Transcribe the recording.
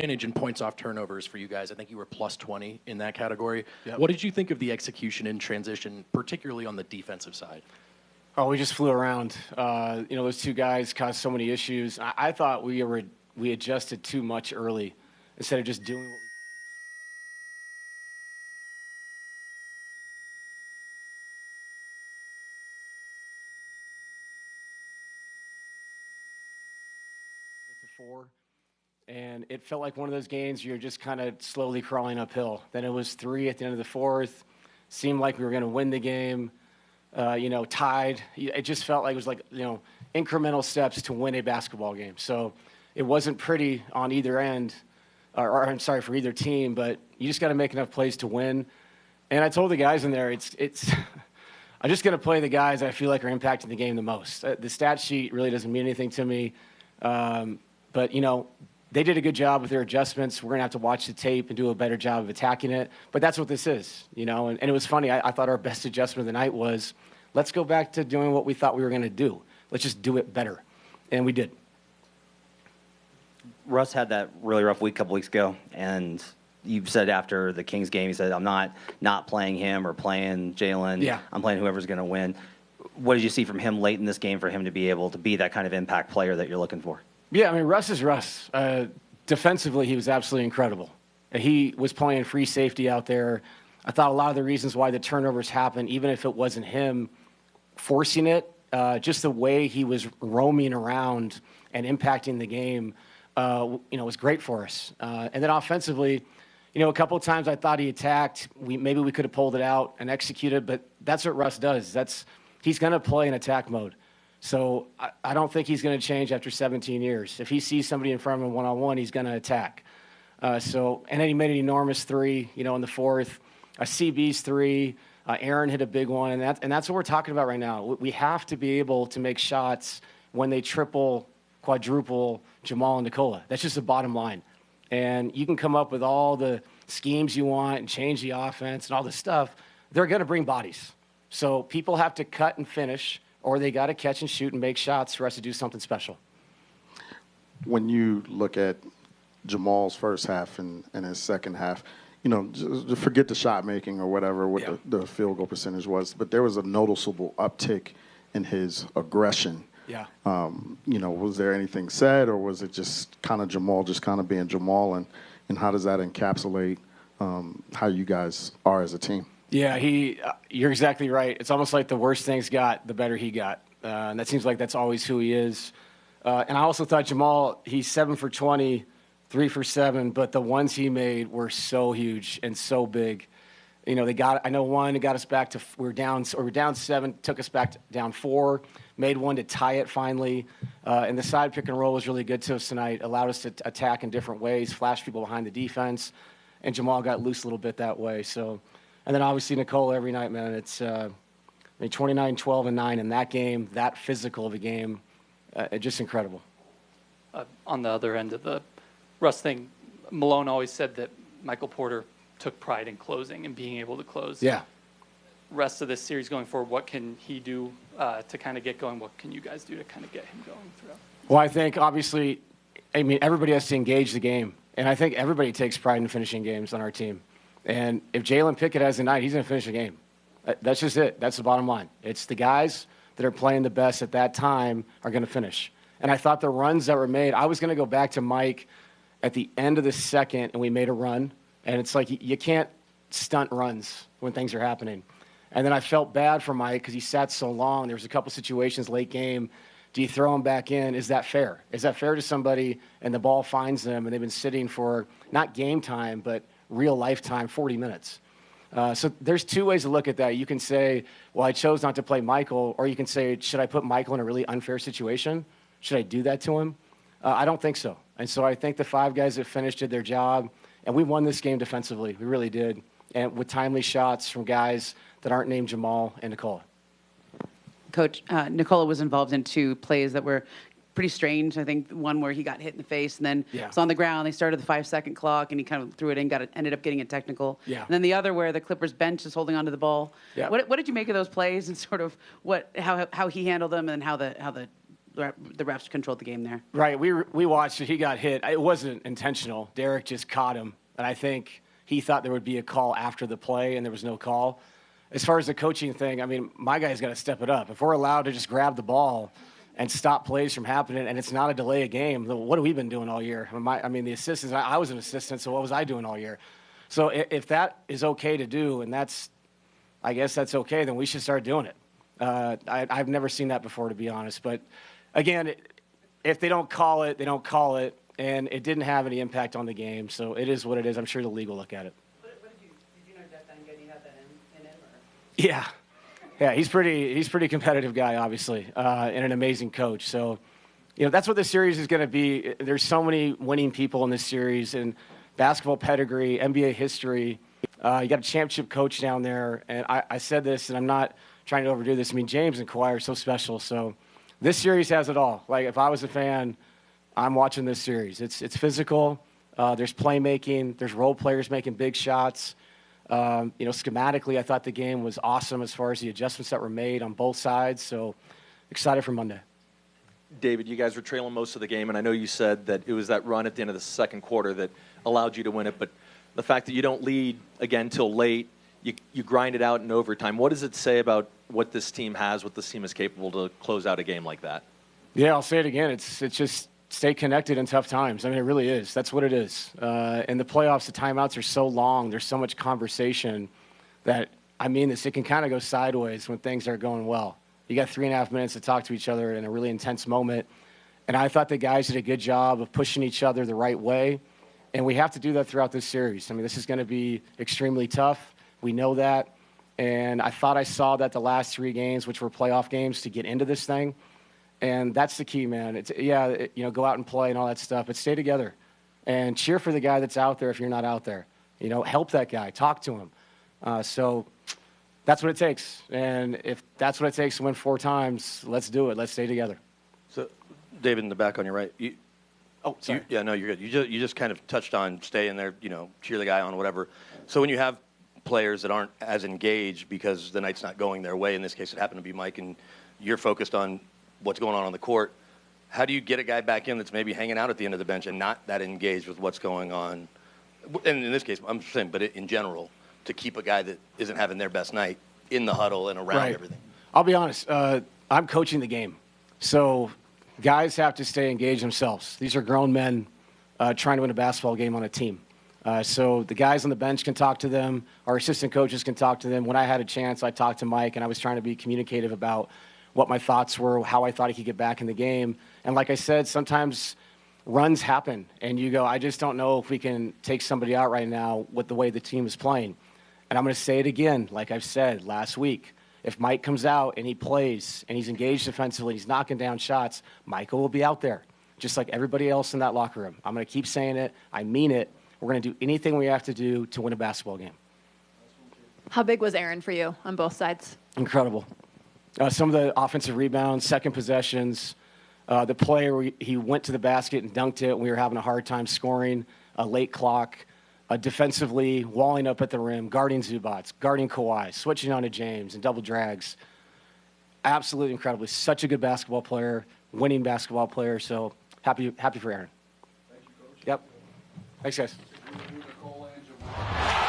advantage in points off turnovers for you guys. I think you were plus 20 in that category. Yep. What did you think of the execution in transition, particularly on the defensive side? Oh, we just flew around. Those two guys caused so many issues. I thought we adjusted too much early instead of just doing what we four, and it felt like one of those games you're just kind of slowly crawling uphill. Then it was 3 at the end of the fourth. Seemed like we were going to win the game. Tied. It just felt like it was incremental steps to win a basketball game. So it wasn't pretty on either end, or I'm sorry, for either team, but you just got to make enough plays to win. And I told the guys in there, it's I'm just going to play the guys I feel like are impacting the game the most. The stat sheet really doesn't mean anything to me. But they did a good job with their adjustments. We're going to have to watch the tape and do a better job of attacking it. But that's what this is, and it was funny. I thought our best adjustment of the night was, let's go back to doing what we thought we were going to do. Let's just do it better. And we did. Russ had that really rough week a couple weeks ago, and you said after the Kings game, you said, I'm not playing him or playing Jalen. Yeah. I'm playing whoever's going to win. What did you see from him late in this game for him to be able to be that kind of impact player that you're looking for? Yeah, Russ is Russ. Defensively, he was absolutely incredible. He was playing free safety out there. I thought a lot of the reasons why the turnovers happened, even if it wasn't him forcing it, just the way he was roaming around and impacting the game, was great for us. And then offensively, a couple of times I thought he attacked. Maybe we could have pulled it out and executed, but that's what Russ does. He's going to play in attack mode. So I don't think he's going to change after 17 years. If he sees somebody in front of him one-on-one, he's going to attack. And then he made an enormous three, in the fourth. A CB's three. Aaron hit a big one, and that's what we're talking about right now. We have to be able to make shots when they triple, quadruple Jamal and Nikola. That's just the bottom line. And you can come up with all the schemes you want and change the offense and all this stuff. They're going to bring bodies. So people have to cut and finish, or they got to catch and shoot and make shots for us to do something special. When you look at Jamal's first half and his second half, just forget the shot making or whatever, what the field goal percentage was, but there was a noticeable uptick in his aggression. Yeah. Was there anything said, or was it just kind of Jamal just kind of being Jamal, and how does that encapsulate how you guys are as a team? Yeah, you're exactly right. It's almost like the worse things got, the better he got. And that seems like that's always who he is. And I also thought Jamal, he's 7 for 20, 3 for 7, but the ones he made were so huge and so big. I know one, it got us back to, we were down 7, took us back down 4, made one to tie it finally. And the side pick and roll was really good to us tonight, allowed us to attack in different ways, flash people behind the defense, and Jamal got loose a little bit that way. So. And then obviously Nikola every night, man. It's 29, 12, and 9 in that game, that physical of a game, just incredible. On the other end of the Russ thing, Malone always said that Michael Porter took pride in closing and being able to close. Yeah. Rest of this series going forward, what can he do to kind of get going? What can you guys do to kind of get him going throughout? Well, I think obviously, everybody has to engage the game. And I think everybody takes pride in finishing games on our team. And if Jalen Pickett has a night, he's going to finish the game. That's just it. That's the bottom line. It's the guys that are playing the best at that time are going to finish. And I thought the runs that were made, I was going to go back to Mike at the end of the second, and we made a run. And it's like you can't stunt runs when things are happening. And then I felt bad for Mike because he sat so long. There was a couple situations late game. Do you throw him back in? Is that fair? Is that fair to somebody and the ball finds them and they've been sitting for not game time but real lifetime 40 minutes? So there's two ways to look at that. You can say, well, I chose not to play Michael, or you can say, should I put Michael in a really unfair situation? Should I do that to him? I don't think so. And so I think the 5 guys that finished did their job, and we won this game defensively. We really did, and with timely shots from guys that aren't named Jamal and Nikola. Coach, Nikola was involved in 2 plays that were pretty strange. I think one where he got hit in the face and then was on the ground. They started the 5-second clock and he kind of threw it in, ended up getting a technical. Yeah. And then the other where the Clippers bench is holding onto the ball. Yeah. What did you make of those plays and sort of how he handled them and how the the refs controlled the game there. Right. We watched it. He got hit. It wasn't intentional. Derek just caught him. And I think he thought there would be a call after the play, and there was no call. As far as the coaching thing, I mean, my guy's got to step it up. If we're allowed to just grab the ball and stop plays from happening, and it's not a delay of game, then what have we been doing all year? I mean, the assistants, I was an assistant, so what was I doing all year? So if that is okay to do, and I guess that's okay, then we should start doing it. I've never seen that before, to be honest. But, again, if they don't call it, they don't call it, and it didn't have any impact on the game. So it is what it is. I'm sure the league will look at it. What did you know Jeff Duncan? You had that in him? Yeah. Yeah, he's pretty competitive guy, obviously, and an amazing coach. So, that's what this series is going to be. There's so many winning people in this series, and basketball pedigree, NBA history. You got a championship coach down there, and I said this, and I'm not trying to overdo this. I mean, James and Kawhi are so special. So this series has it all. Like, if I was a fan, I'm watching this series. It's physical. There's playmaking. There's role players making big shots. Schematically, I thought the game was awesome as far as the adjustments that were made on both sides. So excited for Monday. David, you guys were trailing most of the game, and I know you said that it was that run at the end of the second quarter that allowed you to win it. But the fact that you don't lead again till late, you grind it out in overtime. What does it say about what this team has, what this team is capable to close out a game like that? Yeah, I'll say it again. It's just stay connected in tough times. I mean, it really is. That's what it is. In the playoffs, the timeouts are so long. There's so much conversation that, I mean this, it can kind of go sideways when things are going well. You got 3.5 minutes to talk to each other in a really intense moment. And I thought the guys did a good job of pushing each other the right way. And we have to do that throughout this series. I mean, this is going to be extremely tough. We know that. And I thought I saw that the last 3 games, which were playoff games, to get into this thing. And that's the key, man. Go out and play and all that stuff, but stay together and cheer for the guy that's out there if you're not out there. Help that guy, talk to him. So that's what it takes. And if that's what it takes to win 4 times, let's do it. Let's stay together. So, David, in the back on your right. Sorry. Yeah, no, you're good. You just kind of touched on stay in there, cheer the guy on, whatever. So when you have players that aren't as engaged because the night's not going their way, in this case it happened to be Mike, and you're focused on what's going on the court, how do you get a guy back in that's maybe hanging out at the end of the bench and not that engaged with what's going on? And in this case, I'm saying, but in general, to keep a guy that isn't having their best night in the huddle and around everything. I'll be honest. I'm coaching the game. So guys have to stay engaged themselves. These are grown men trying to win a basketball game on a team. So the guys on the bench can talk to them. Our assistant coaches can talk to them. When I had a chance, I talked to Mike, and I was trying to be communicative about what my thoughts were, how I thought he could get back in the game. And like I said, sometimes runs happen, and you go, I just don't know if we can take somebody out right now with the way the team is playing. And I'm going to say it again, like I've said last week. If Mike comes out and he plays and he's engaged defensively, he's knocking down shots, Michael will be out there, just like everybody else in that locker room. I'm going to keep saying it. I mean it. We're going to do anything we have to do to win a basketball game. How big was Aaron for you on both sides? Incredible. Some of the offensive rebounds, second possessions, the play where he went to the basket and dunked it. We were having a hard time scoring, a late clock, defensively, walling up at the rim, guarding Zubats, guarding Kawhi, switching on to James and double drags. Absolutely incredible. He's such a good basketball player, winning basketball player. So happy for Aaron. Thank you, Coach. Yep. Thanks, guys.